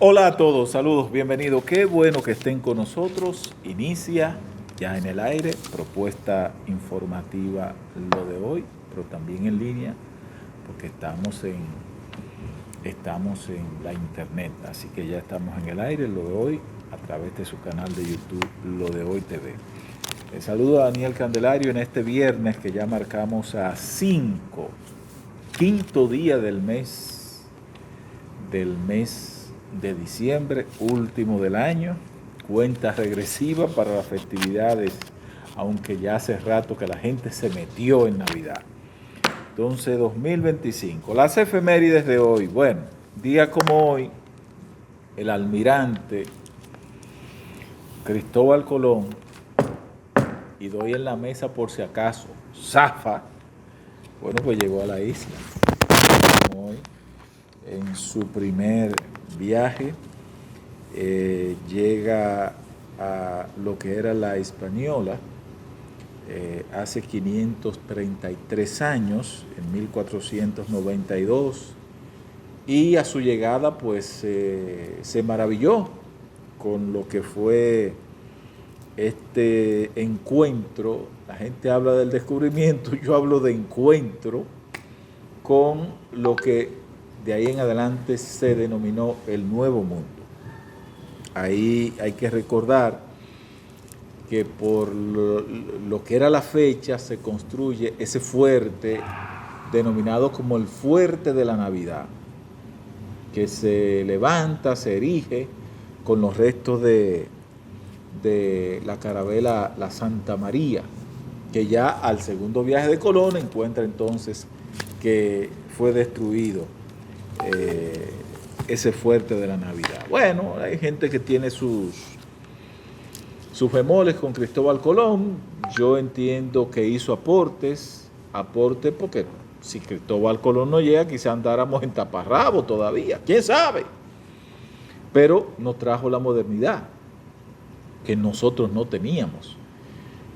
Hola a todos, saludos, bienvenidos. Qué bueno que estén con nosotros. Inicia ya en el aire, propuesta informativa lo de hoy, pero también en línea, porque estamos en la internet, así que ya estamos en el aire, lo de hoy, a través de su canal de YouTube, Lo de Hoy TV. Les saludo a Daniel Candelario en este viernes que ya marcamos a quinto día del mes de diciembre, último del año, cuenta regresiva para las festividades, aunque ya hace rato que la gente se metió en Navidad. Entonces, 2025, las efemérides de hoy, bueno, día como hoy, el almirante Cristóbal Colón, y doy en la mesa por si acaso, zafa, bueno, pues llegó a la isla, hoy, en su primer viaje, llega a lo que era la Hispaniola, hace 533 años, en 1492, y a su llegada pues se maravilló con lo que fue este encuentro. La gente habla del descubrimiento, yo hablo de encuentro con lo que de ahí en adelante se denominó el Nuevo Mundo. Ahí hay que recordar que por lo que era la fecha se construye ese fuerte denominado como el Fuerte de la Navidad, que se levanta, se erige con los restos de la carabela La Santa María, que ya al segundo viaje de Colón encuentra entonces que fue destruido ese fuerte de la Navidad. Bueno, hay gente que tiene sus bemoles con Cristóbal Colón. Yo entiendo que hizo aportes porque si Cristóbal Colón no llega, quizá andáramos en taparrabo todavía, quién sabe. Pero nos trajo la modernidad que nosotros no teníamos.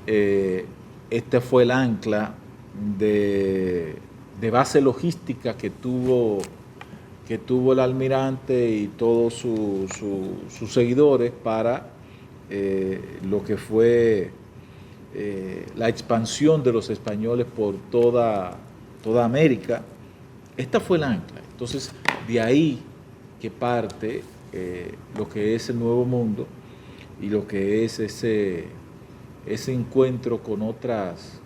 Este fue el ancla de base logística que tuvo el almirante y todos sus seguidores para lo que fue la expansión de los españoles por toda América. Esta fue el ancla. Entonces, de ahí que parte lo que es el Nuevo Mundo y lo que es ese encuentro con otras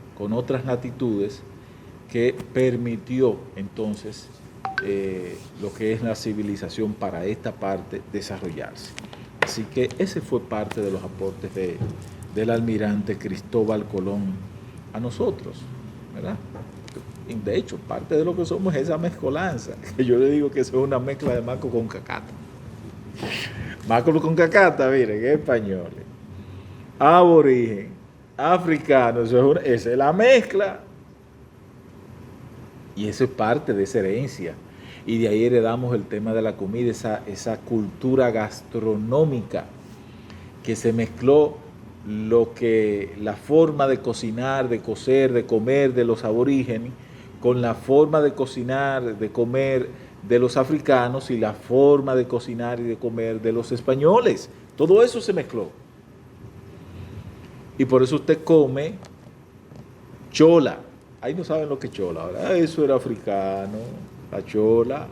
latitudes que permitió entonces lo que es la civilización para esta parte desarrollarse. Así que ese fue parte de los aportes del almirante Cristóbal Colón a nosotros, ¿verdad? De hecho, parte de lo que somos es esa mezcolanza, que yo le digo que eso es una mezcla de maco con cacata. Maco con cacata, miren, en español. Aborigen, africano, esa es la mezcla. Y eso es parte de esa herencia. Y de ahí heredamos el tema de la comida, esa cultura gastronómica que se mezcló la forma de cocinar, de cocer, de comer de los aborígenes con la forma de cocinar, de comer de los africanos y la forma de cocinar y de comer de los españoles. Todo eso se mezcló. Y por eso usted come chola. Ahí no saben lo que es chola, ¿verdad? Eso era africano, la chola.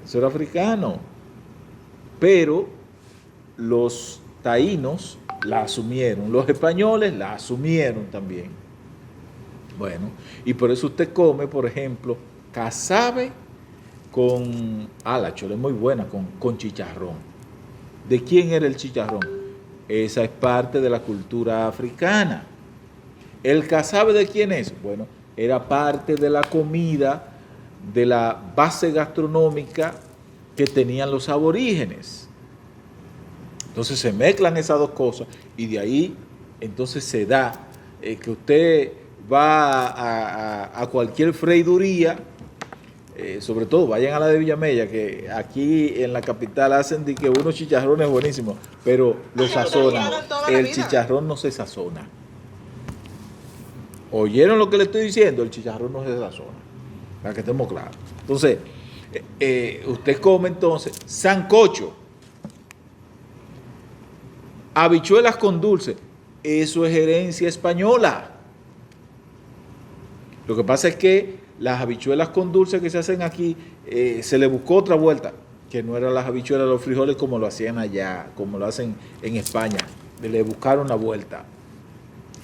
Eso era africano. Pero los taínos la asumieron, los españoles la asumieron también. Bueno, y por eso usted come, por ejemplo, casabe con... la chola es muy buena, con chicharrón. ¿De quién era el chicharrón? Esa es parte de la cultura africana. ¿El casabe de quién es? Bueno, era parte de la comida, de la base gastronómica que tenían los aborígenes. Entonces se mezclan esas dos cosas y de ahí entonces se da que usted va a cualquier freiduría, sobre todo vayan a la de Villamella, que aquí en la capital hacen de que unos chicharrones buenísimos, pero lo sazonan. El chicharrón no se sazona. ¿Oyeron lo que le estoy diciendo? El chicharrón no se sazona, para que estemos claros. Entonces, Usted come entonces sancocho, habichuelas con dulce. Eso es herencia española. Lo que pasa es que las habichuelas con dulce que se hacen aquí, se le buscó otra vuelta, que no eran las habichuelas, los frijoles como lo hacían allá, como lo hacen en España. Le buscaron la vuelta.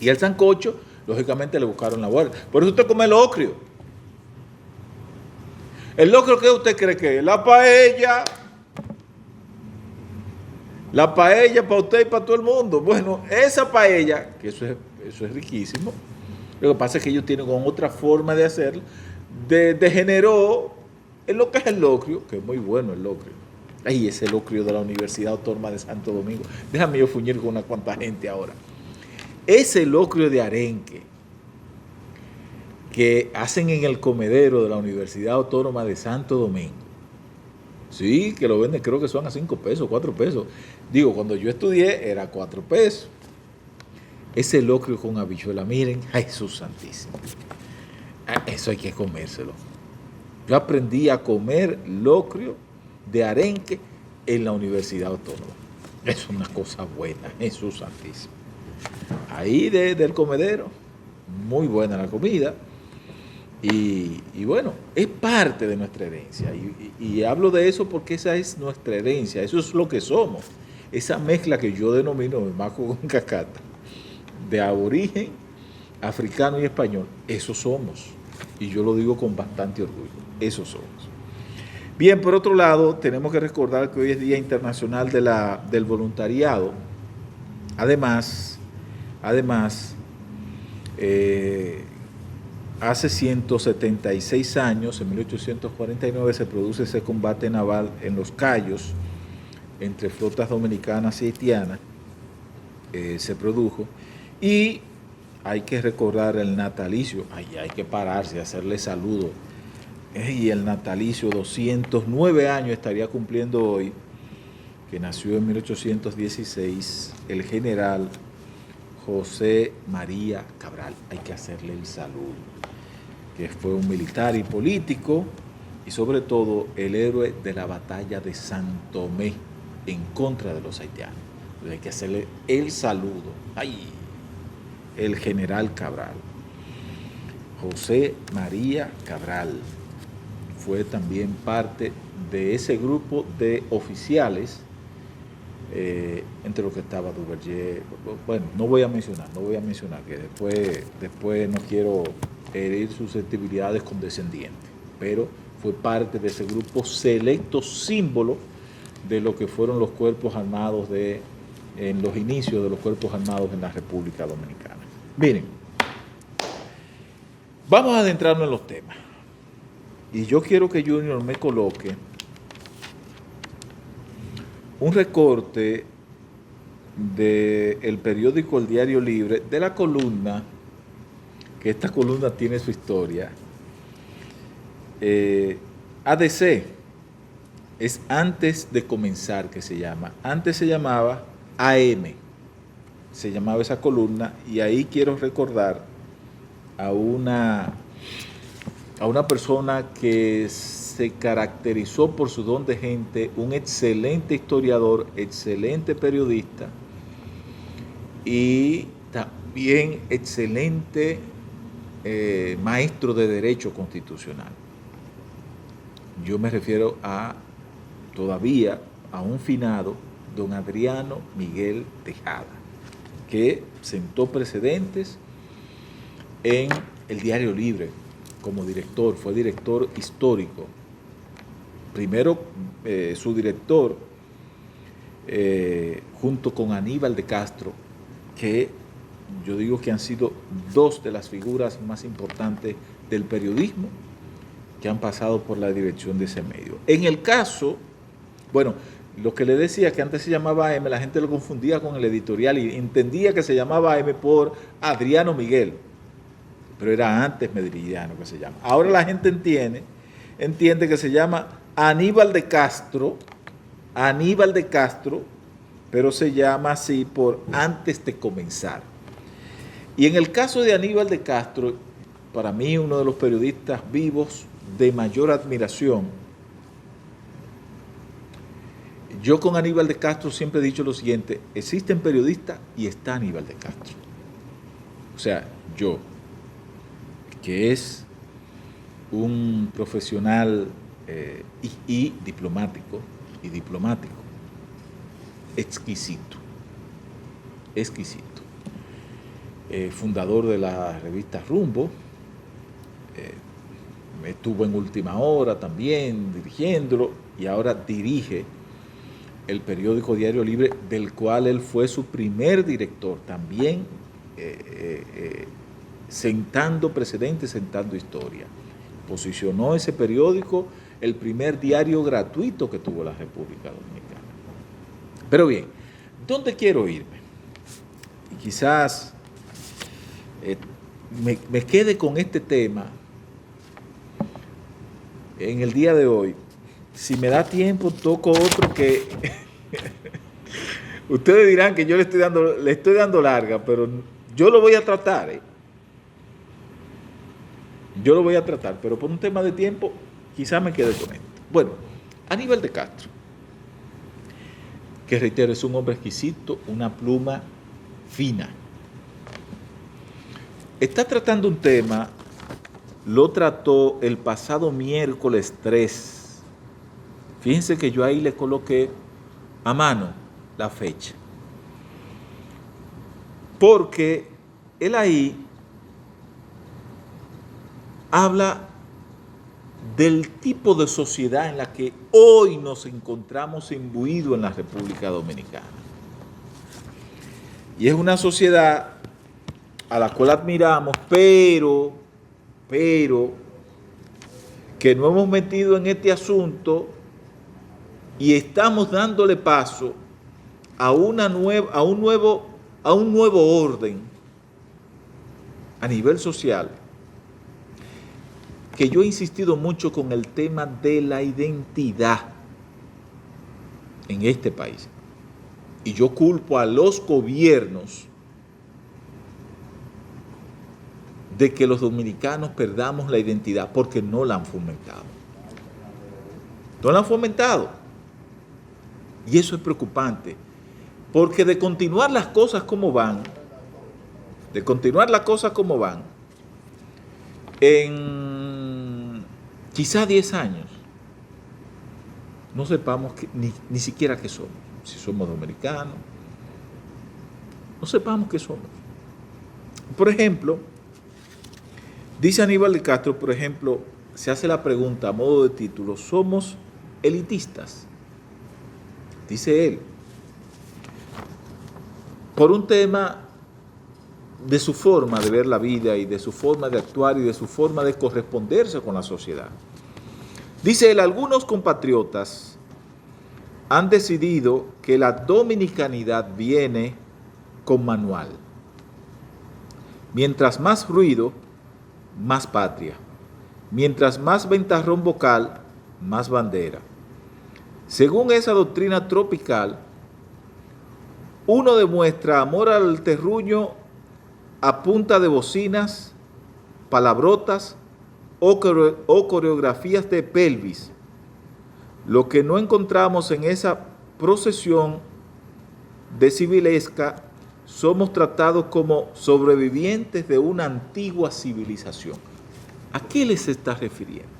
Y el sancocho, lógicamente, le buscaron la vuelta. Por eso usted come locrio. ¿El locrio qué usted cree que es? La paella. La paella para usted y para todo el mundo. Bueno, esa paella, que eso es riquísimo. Lo que pasa es que ellos tienen con otra forma de hacerlo, degeneró en lo que es el locrio, que es muy bueno el locrio. Ay, ese locrio de la Universidad Autónoma de Santo Domingo. Déjame yo fuñir con una cuanta gente ahora. Ese locrio de arenque que hacen en el comedero de la Universidad Autónoma de Santo Domingo. Sí, que lo venden, creo que son a 5 pesos, 4 pesos. Digo, cuando yo estudié era 4 pesos. Ese locrio con habichuela, miren, ay, Jesús santísimo. Eso hay que comérselo. Yo aprendí a comer locrio de arenque en la Universidad Autónoma. Es una cosa buena, Jesús santísimo. Ahí del comedero, muy buena la comida. Y bueno, es parte de nuestra herencia. Y hablo de eso porque esa es nuestra herencia, eso es lo que somos. Esa mezcla que yo denomino maco con cacata, de aborigen, africano y español, eso somos. Y yo lo digo con bastante orgullo, eso somos. Bien, por otro lado, tenemos que recordar que hoy es Día Internacional del Voluntariado. Además, hace 176 años, en 1849, se produce ese combate naval en Los Cayos entre flotas dominicanas y haitianas. Se produjo. Y hay que recordar el natalicio. Hay que pararse y hacerle saludo. Y el natalicio, 209 años estaría cumpliendo hoy, que nació en 1816, el general José María Cabral. Hay que hacerle el saludo, que fue un militar y político, y sobre todo el héroe de la batalla de San Tomé en contra de los haitianos. Entonces hay que hacerle el saludo. ¡Ay! El general Cabral. José María Cabral fue también parte de ese grupo de oficiales, entre los que estaba Duverger. Bueno, no voy a mencionar, que después no quiero herir susceptibilidades condescendientes, pero fue parte de ese grupo selecto, símbolo de lo que fueron los cuerpos armados en los inicios de los cuerpos armados en la República Dominicana. Miren, vamos a adentrarnos en los temas. Y yo quiero que Junior me coloque un recorte del periódico El Diario Libre, de la columna, que esta columna tiene su historia. ADC, es antes de comenzar que se llama. Antes se llamaba AM, se llamaba esa columna, y ahí quiero recordar a una persona que se caracterizó por su don de gente, un excelente historiador, excelente periodista y también excelente maestro de Derecho Constitucional. Yo me refiero todavía a un finado, don Adriano Miguel Tejada, que sentó precedentes en El Diario Libre como director, fue director histórico. Primero su director, junto con Aníbal de Castro, que yo digo que han sido dos de las figuras más importantes del periodismo que han pasado por la dirección de ese medio. En el caso, bueno, lo que le decía que antes se llamaba AM, la gente lo confundía con el editorial y entendía que se llamaba AM por Adriano Miguel, pero era antes Medrillano que se llama. Ahora la gente entiende que se llama Aníbal de Castro, pero se llama así por antes de comenzar. Y en el caso de Aníbal de Castro, para mí uno de los periodistas vivos de mayor admiración, Yo con Aníbal de Castro siempre he dicho lo siguiente: existen periodistas y está Aníbal de Castro. O sea, yo, que es un profesional y diplomático, exquisito, fundador de la revista Rumbo, estuvo en Última Hora también dirigiéndolo, y ahora dirige el periódico Diario Libre, del cual él fue su primer director, también sentando precedentes, sentando historia. Posicionó ese periódico el primer diario gratuito que tuvo la República Dominicana. Pero bien, ¿dónde quiero irme? Y quizás me quede con este tema en el día de hoy. Si me da tiempo, toco otro que ustedes dirán que yo le estoy dando larga, pero yo lo voy a tratar. Yo lo voy a tratar, pero por un tema de tiempo, quizás me quede con esto. Bueno, Aníbal de Castro, que reitero, es un hombre exquisito, una pluma fina. Está tratando un tema, lo trató el pasado miércoles 3. Fíjense que yo ahí le coloqué a mano la fecha. Porque él ahí habla del tipo de sociedad en la que hoy nos encontramos imbuidos en la República Dominicana. Y es una sociedad a la cual admiramos, pero que no hemos metido en este asunto y estamos dándole paso a un nuevo orden a nivel social, que yo he insistido mucho con el tema de la identidad en este país. Y yo culpo a los gobiernos de que los dominicanos perdamos la identidad porque no la han fomentado. No la han fomentado. Y eso es preocupante, porque de continuar las cosas como van, en quizás 10 años, no sepamos ni siquiera qué somos, si somos dominicanos, no sepamos qué somos. Por ejemplo, dice Aníbal de Castro, por ejemplo, se hace la pregunta a modo de título: ¿somos elitistas? Dice él, por un tema de su forma de ver la vida y de su forma de actuar y de su forma de corresponderse con la sociedad. Dice él, algunos compatriotas han decidido que la dominicanidad viene con manual. Mientras más ruido, más patria. Mientras más ventarrón vocal, más bandera. Según esa doctrina tropical, uno demuestra amor al terruño a punta de bocinas, palabrotas o coreografías de pelvis. Lo que no encontramos en esa procesión de civilesca, somos tratados como sobrevivientes de una antigua civilización. ¿A qué les está refiriendo?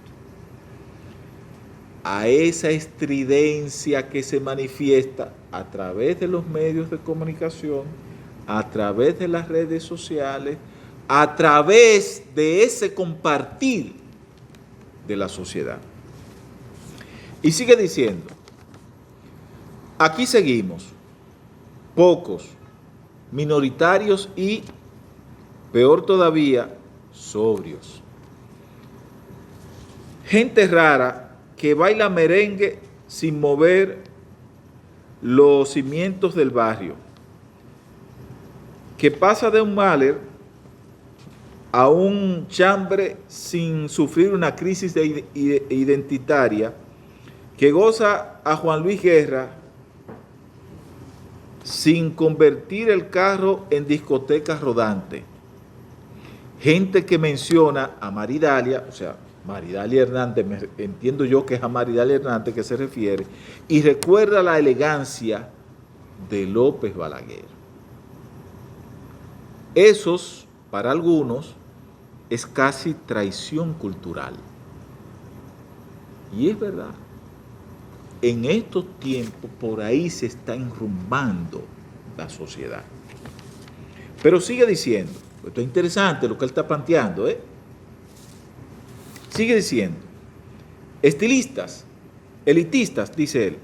A esa estridencia que se manifiesta a través de los medios de comunicación, a través de las redes sociales, a través de ese compartir de la sociedad. Y sigue diciendo, aquí seguimos, pocos, minoritarios y, peor todavía, sobrios. Gente rara que baila merengue sin mover los cimientos del barrio, que pasa de un Mahler a un chambre sin sufrir una crisis identitaria, que goza a Juan Luis Guerra sin convertir el carro en discoteca rodante. Gente que menciona a Maridalia, o sea, Maridalia Hernández, entiendo yo que es a Maridalia Hernández que se refiere, y recuerda la elegancia de López Balaguer. Esos, para algunos, es casi traición cultural. Y es verdad. En estos tiempos, por ahí se está enrumbando la sociedad. Pero sigue diciendo, esto es interesante lo que él está planteando, Sigue diciendo, estilistas, elitistas, dice él,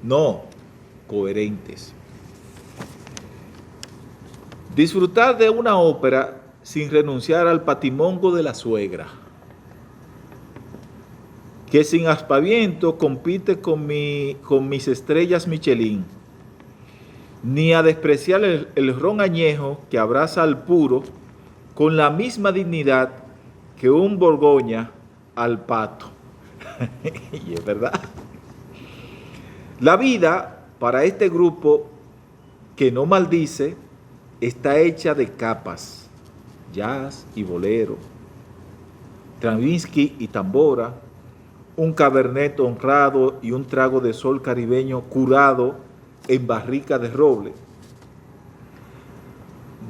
no, coherentes. Disfrutar de una ópera sin renunciar al patimongo de la suegra, que sin aspaviento compite con mis estrellas Michelin, ni a despreciar el ron añejo que abraza al puro con la misma dignidad que un Borgoña al pato. Y es verdad. La vida para este grupo que no maldice está hecha de capas, jazz y bolero, Stravinsky y tambora, un cabernet honrado y un trago de sol caribeño curado en barrica de roble.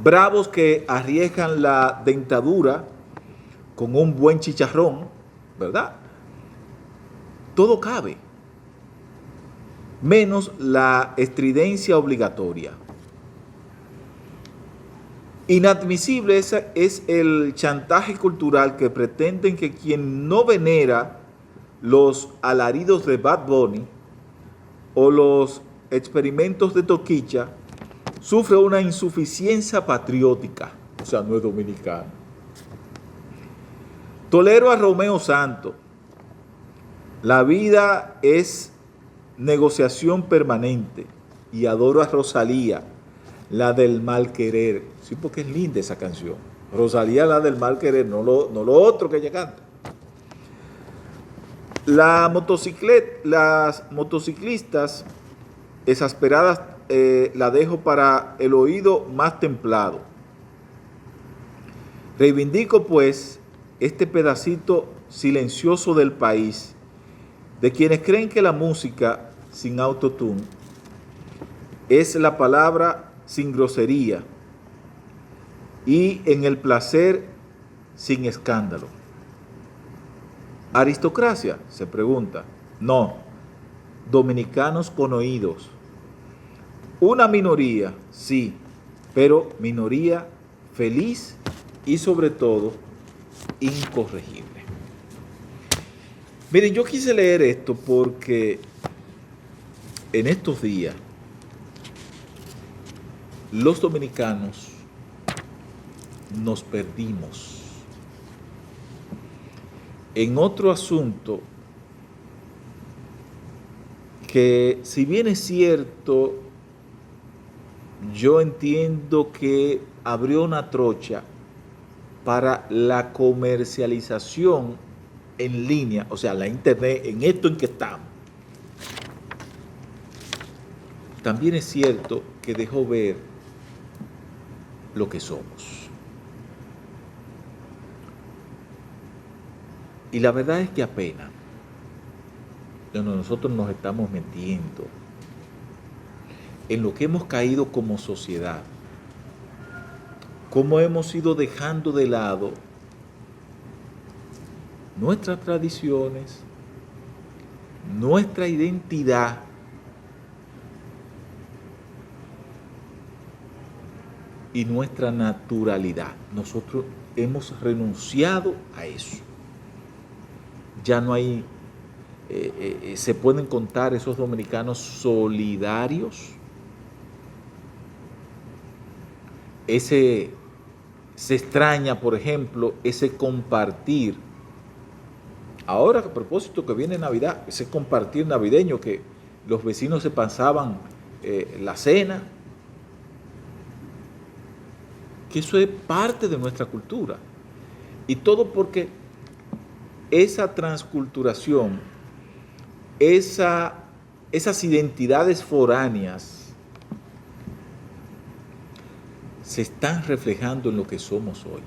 Bravos que arriesgan la dentadura con un buen chicharrón, ¿verdad? Todo cabe, menos la estridencia obligatoria. Inadmisible es el chantaje cultural que pretenden que quien no venera los alaridos de Bad Bunny o los experimentos de Toquicha sufre una insuficiencia patriótica, o sea, no es dominicano. Tolero a Romeo Santos. La vida es negociación permanente y adoro a Rosalía, la del mal querer. Sí, porque es linda esa canción. Rosalía, la del mal querer, no lo otro que ella canta. Las motociclistas exasperadas la dejo para el oído más templado. Reivindico pues este pedacito silencioso del país, de quienes creen que la música sin autotune es la palabra sin grosería y en el placer sin escándalo. ¿Aristocracia? Se pregunta. No, dominicanos con oídos. Una minoría, sí, pero minoría feliz y sobre todo incorregible. Miren, yo quise leer esto porque en estos días los dominicanos nos perdimos en otro asunto que, si bien es cierto, yo entiendo que abrió una trocha para la comercialización en línea, o sea, la internet, en esto en que estamos. También es cierto que dejó ver lo que somos. Y la verdad es que apenas nosotros nos estamos metiendo en lo que hemos caído como sociedad, cómo hemos ido dejando de lado nuestras tradiciones, nuestra identidad, y nuestra naturalidad. Nosotros hemos renunciado a eso. Ya no hay, se pueden contar esos dominicanos solidarios. Se extraña, por ejemplo, ese compartir. Ahora, a propósito que viene Navidad, ese compartir navideño que los vecinos se pasaban la cena, que eso es parte de nuestra cultura. Y todo porque esa transculturación, esas identidades foráneas se están reflejando en lo que somos hoy.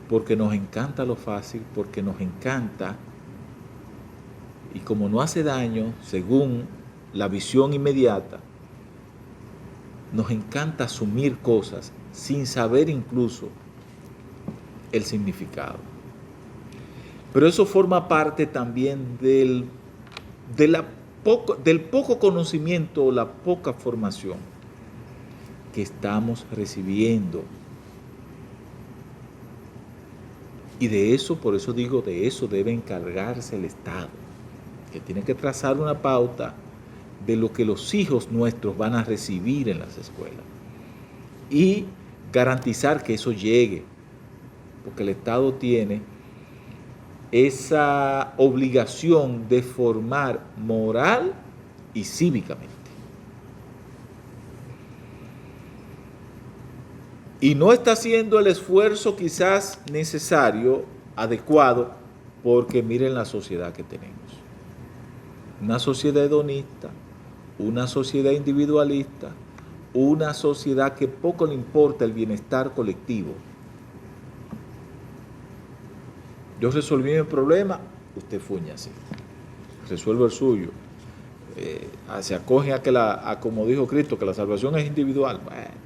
porque nos encanta lo fácil, porque nos encanta, y como no hace daño, según la visión inmediata, nos encanta asumir cosas sin saber incluso el significado. Pero eso forma parte también del poco conocimiento o la poca formación que estamos recibiendo. Y de eso, por eso digo, de eso debe encargarse el Estado, que tiene que trazar una pauta de lo que los hijos nuestros van a recibir en las escuelas y garantizar que eso llegue, porque el Estado tiene esa obligación de formar moral y cívicamente. Y no está haciendo el esfuerzo quizás necesario, adecuado, porque miren la sociedad que tenemos. Una sociedad hedonista, una sociedad individualista, una sociedad que poco le importa el bienestar colectivo. Yo resolví mi problema, usted fúñase, resuelve el suyo. Se acogen a como dijo Cristo, que la salvación es individual. Bueno,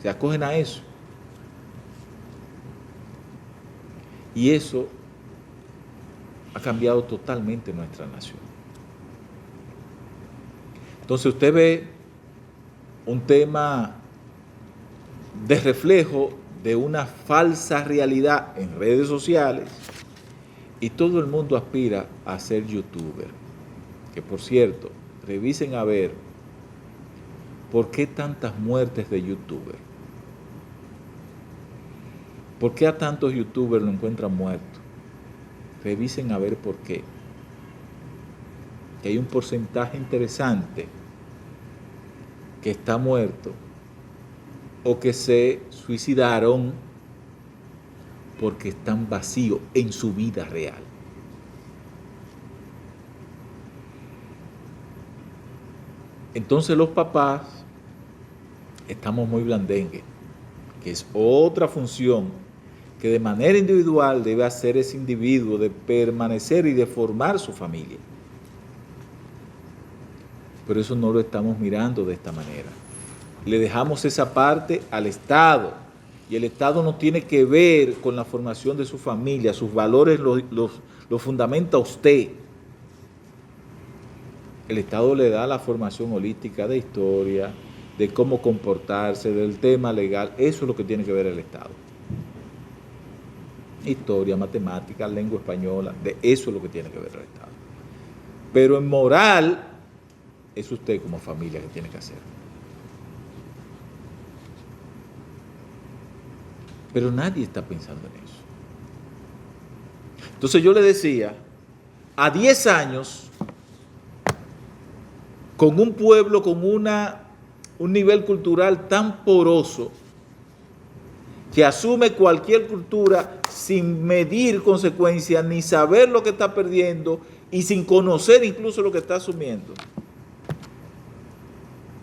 se acogen a eso. Y eso ha cambiado totalmente nuestra nación. Entonces usted ve un tema de reflejo de una falsa realidad en redes sociales y todo el mundo aspira a ser youtuber. Que por cierto, revisen a ver por qué tantas muertes de youtuber. ¿Por qué a tantos youtubers lo encuentran muertos? Revisen a ver por qué. Que hay un porcentaje interesante que está muerto o que se suicidaron porque están vacíos en su vida real. Entonces los papás estamos muy blandengues, que es otra función que de manera individual debe hacer ese individuo de permanecer y de formar su familia. Pero eso no lo estamos mirando de esta manera. Le dejamos esa parte al Estado y el Estado no tiene que ver con la formación de su familia, sus valores los fundamenta usted. El Estado le da la formación holística de historia, de cómo comportarse, del tema legal. Eso es lo que tiene que ver el Estado. Historia, matemática, lengua española, de eso es lo que tiene que ver el Estado. Pero en moral, es usted como familia que tiene que hacer. Pero nadie está pensando en eso. Entonces yo le decía, a 10 años, con un pueblo con un nivel cultural tan poroso, que asume cualquier cultura sin medir consecuencias, ni saber lo que está perdiendo y sin conocer incluso lo que está asumiendo.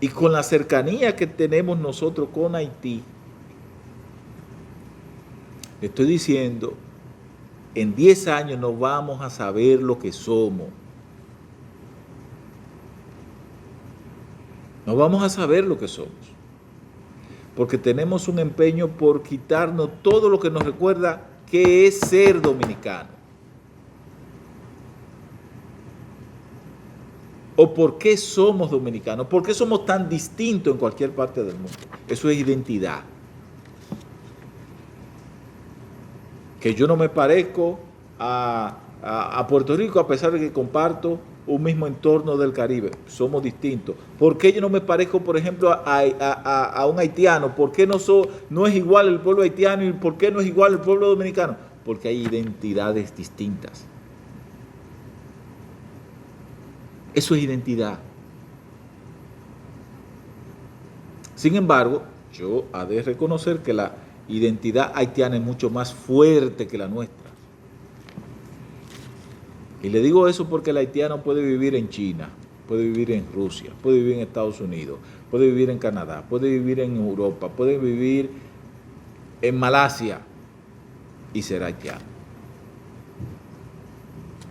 Y con la cercanía que tenemos nosotros con Haití, le estoy diciendo, en 10 años no vamos a saber lo que somos. No vamos a saber lo que somos. Porque tenemos un empeño por quitarnos todo lo que nos recuerda qué es ser dominicano. ¿O por qué somos dominicanos? ¿Por qué somos tan distintos en cualquier parte del mundo? Eso es identidad. Que yo no me parezco a Puerto Rico a pesar de que comparto un mismo entorno del Caribe. Somos distintos. ¿Por qué yo no me parezco, por ejemplo, a un haitiano? ¿Por qué no es igual el pueblo haitiano y por qué no es igual el pueblo dominicano? Porque hay identidades distintas. Eso es identidad. Sin embargo, yo he de reconocer que la identidad haitiana es mucho más fuerte que la nuestra. Y le digo eso porque el haitiano puede vivir en China, puede vivir en Rusia, puede vivir en Estados Unidos, puede vivir en Canadá, puede vivir en Europa, puede vivir en Malasia y ser haitiano.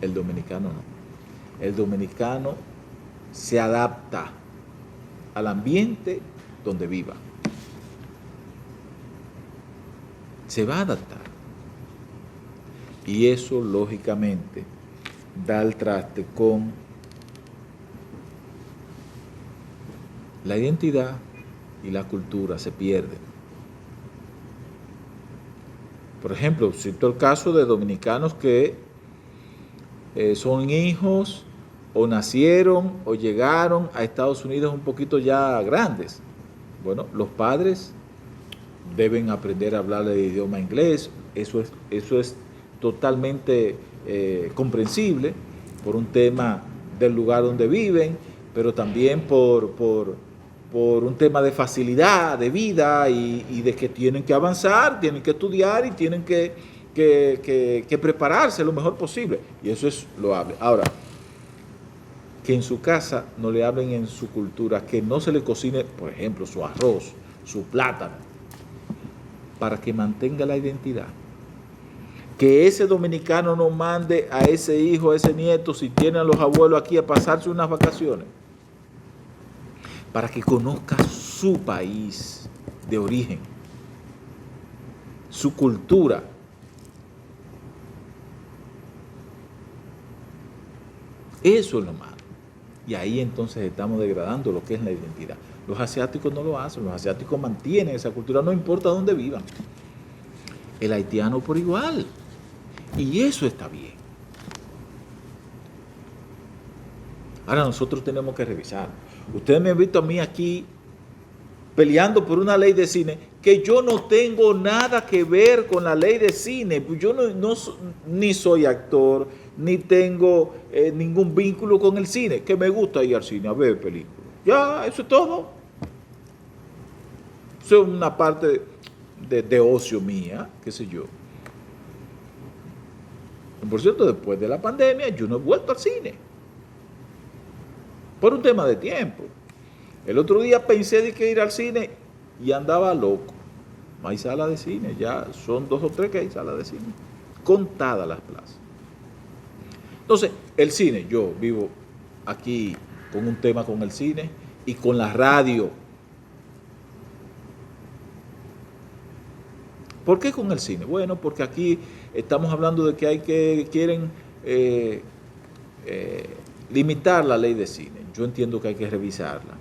El dominicano no. El dominicano se adapta al ambiente donde viva. Se va a adaptar. Y eso, lógicamente, da el traste con la identidad y la cultura, se pierden. Por ejemplo, cito el caso de dominicanos que son hijos o nacieron o llegaron a Estados Unidos un poquito ya grandes. Bueno, los padres deben aprender a hablar el idioma inglés. Eso es totalmente comprensible por un tema del lugar donde viven, pero también por un tema de facilidad de vida y de que tienen que avanzar, tienen que estudiar y tienen que prepararse lo mejor posible. Y eso es loable. Ahora, que en su casa no le hablen en su cultura, que no se le cocine, por ejemplo, su arroz, su plátano, para que mantenga la identidad. Que ese dominicano no mande a ese hijo, a ese nieto, si tiene a los abuelos aquí, a pasarse unas vacaciones, para que conozca su país de origen, su cultura. Eso es lo malo. Y ahí entonces estamos degradando lo que es la identidad. Los asiáticos no lo hacen, los asiáticos mantienen esa cultura, no importa dónde vivan. El haitiano por igual. Y eso está bien. Ahora nosotros tenemos que revisar. Ustedes me han visto a mí aquí peleando por una ley de cine, que yo no tengo nada que ver con la ley de cine. Yo ni soy actor, ni tengo ningún vínculo con el cine, que me gusta ir al cine a ver películas. Ya, eso es todo. Eso es una parte de ocio mía, qué sé yo. Por cierto, después de la pandemia, yo no he vuelto al cine. Por un tema de tiempo. El otro día pensé de que ir al cine y andaba loco. No hay sala de cine, ya son 2 o 3 que hay salas de cine. Contadas las plazas. Entonces, el cine, yo vivo aquí con un tema con el cine y con la radio. ¿Por qué con el cine? Bueno, porque aquí estamos hablando de que quieren limitar la ley de cine. Yo entiendo que hay que revisarla,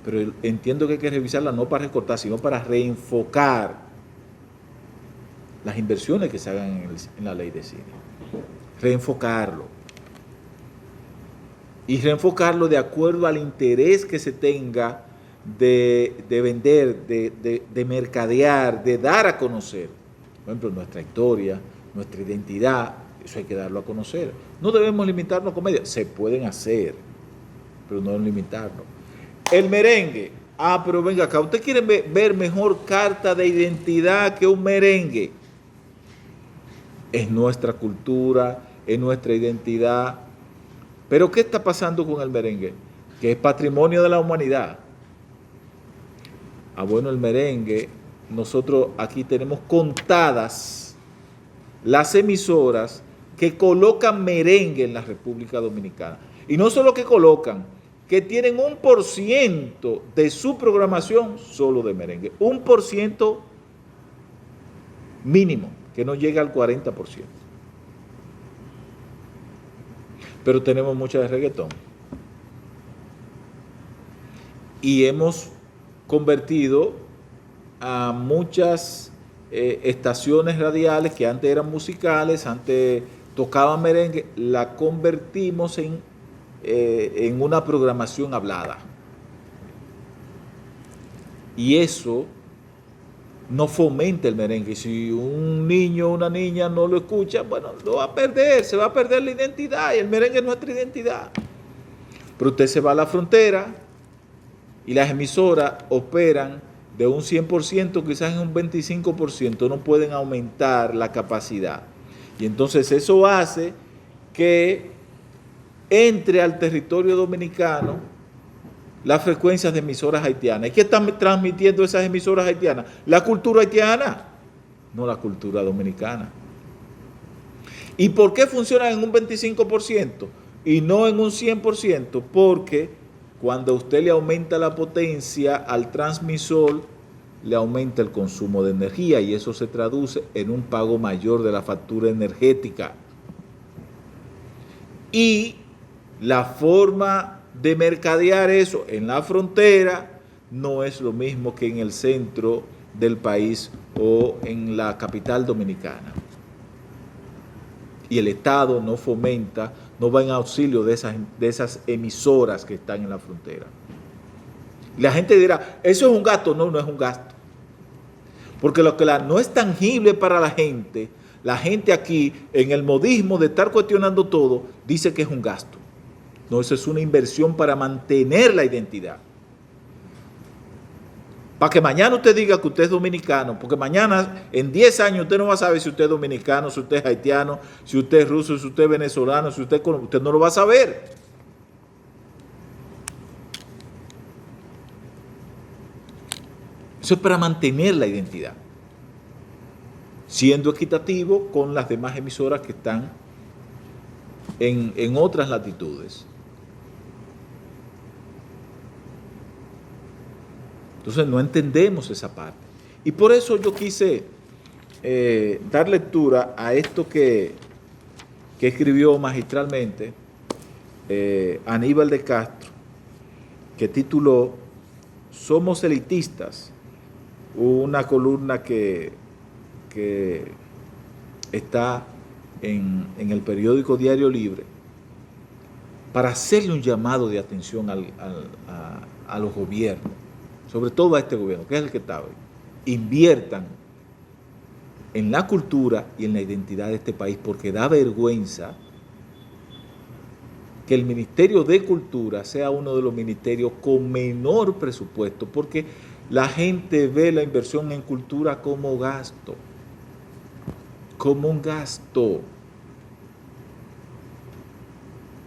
pero entiendo que hay que revisarla no para recortar, sino para reenfocar las inversiones que se hagan en la ley de cine. Reenfocarlo. Y reenfocarlo de acuerdo al interés que se tenga de vender, de mercadear, de dar a conocer. Por ejemplo, nuestra historia, nuestra identidad, eso hay que darlo a conocer. No debemos limitarnos a comedia. Se pueden hacer, pero no limitarnos. El merengue. Pero venga acá, ¿usted quiere ver mejor carta de identidad que un merengue? Es nuestra cultura, es nuestra identidad. Pero ¿qué está pasando con el merengue? Que es patrimonio de la humanidad. Bueno, el merengue, nosotros aquí tenemos contadas las emisoras que colocan merengue en la República Dominicana. Y no solo que colocan, que tienen 1% de su programación solo de merengue. 1% mínimo, que no llega al 40%. Pero tenemos mucha de reggaetón. Y hemos convertido a muchas estaciones radiales que antes eran musicales, antes tocaban merengue, la convertimos en una programación hablada. Y eso no fomenta el merengue. Si un niño o una niña no lo escucha, bueno, lo va a perder, se va a perder la identidad, y el merengue es nuestra identidad. Pero usted se va a la frontera y las emisoras operan de un 100%, quizás en un 25%, no pueden aumentar la capacidad. Y entonces eso hace que entre al territorio dominicano las frecuencias de emisoras haitianas. ¿Y qué están transmitiendo esas emisoras haitianas? La cultura haitiana, no la cultura dominicana. ¿Y por qué funcionan en un 25% y no en un 100%? Porque cuando usted le aumenta la potencia al transmisor, le aumenta el consumo de energía y eso se traduce en un pago mayor de la factura energética. Y la forma de mercadear eso en la frontera no es lo mismo que en el centro del país o en la capital dominicana. Y el Estado no fomenta, no va en auxilio de esas emisoras que están en la frontera. Y la gente dirá, ¿eso es un gasto? No, no es un gasto. Porque lo que no es tangible para la gente aquí, en el modismo de estar cuestionando todo, dice que es un gasto. No, eso es una inversión para mantener la identidad. Para que mañana usted diga que usted es dominicano, porque mañana, en 10 años, usted no va a saber si usted es dominicano, si usted es haitiano, si usted es ruso, si usted es venezolano, si usted no lo va a saber. Eso es para mantener la identidad, siendo equitativo con las demás emisoras que están en otras latitudes. Entonces no entendemos esa parte. Y por eso yo quise dar lectura a esto que escribió magistralmente Aníbal de Castro, que tituló "Somos elitistas", una columna que está en el periódico Diario Libre, para hacerle un llamado de atención a los gobiernos, sobre todo a este gobierno, que es el que está hoy. Inviertan en la cultura y en la identidad de este país, porque da vergüenza que el Ministerio de Cultura sea uno de los ministerios con menor presupuesto, porque la gente ve la inversión en cultura como gasto, como un gasto.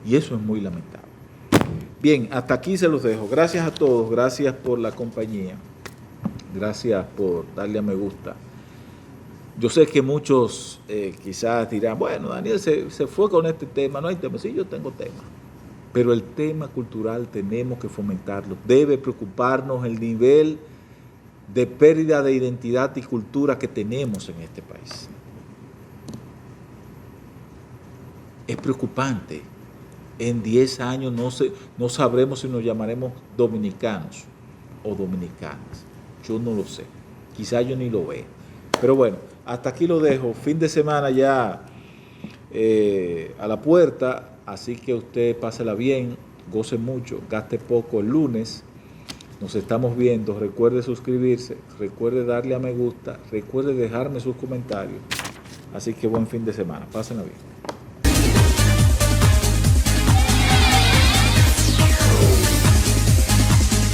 Y eso es muy lamentable. Bien, hasta aquí se los dejo. Gracias a todos, gracias por la compañía, gracias por darle a me gusta. Yo sé que muchos quizás dirán, bueno, Daniel se fue con este tema, no hay tema. Sí, yo tengo tema, pero el tema cultural tenemos que fomentarlo. Debe preocuparnos el nivel de pérdida de identidad y cultura que tenemos en este país. Es preocupante. En 10 años no sabremos si nos llamaremos dominicanos o dominicanas. Yo no lo sé. Quizá yo ni lo vea. Pero bueno, hasta aquí lo dejo. Fin de semana ya a la puerta. Así que usted pásela bien, goce mucho, gaste poco el lunes. Nos estamos viendo. Recuerde suscribirse, recuerde darle a me gusta, recuerde dejarme sus comentarios. Así que buen fin de semana. Pásenla bien.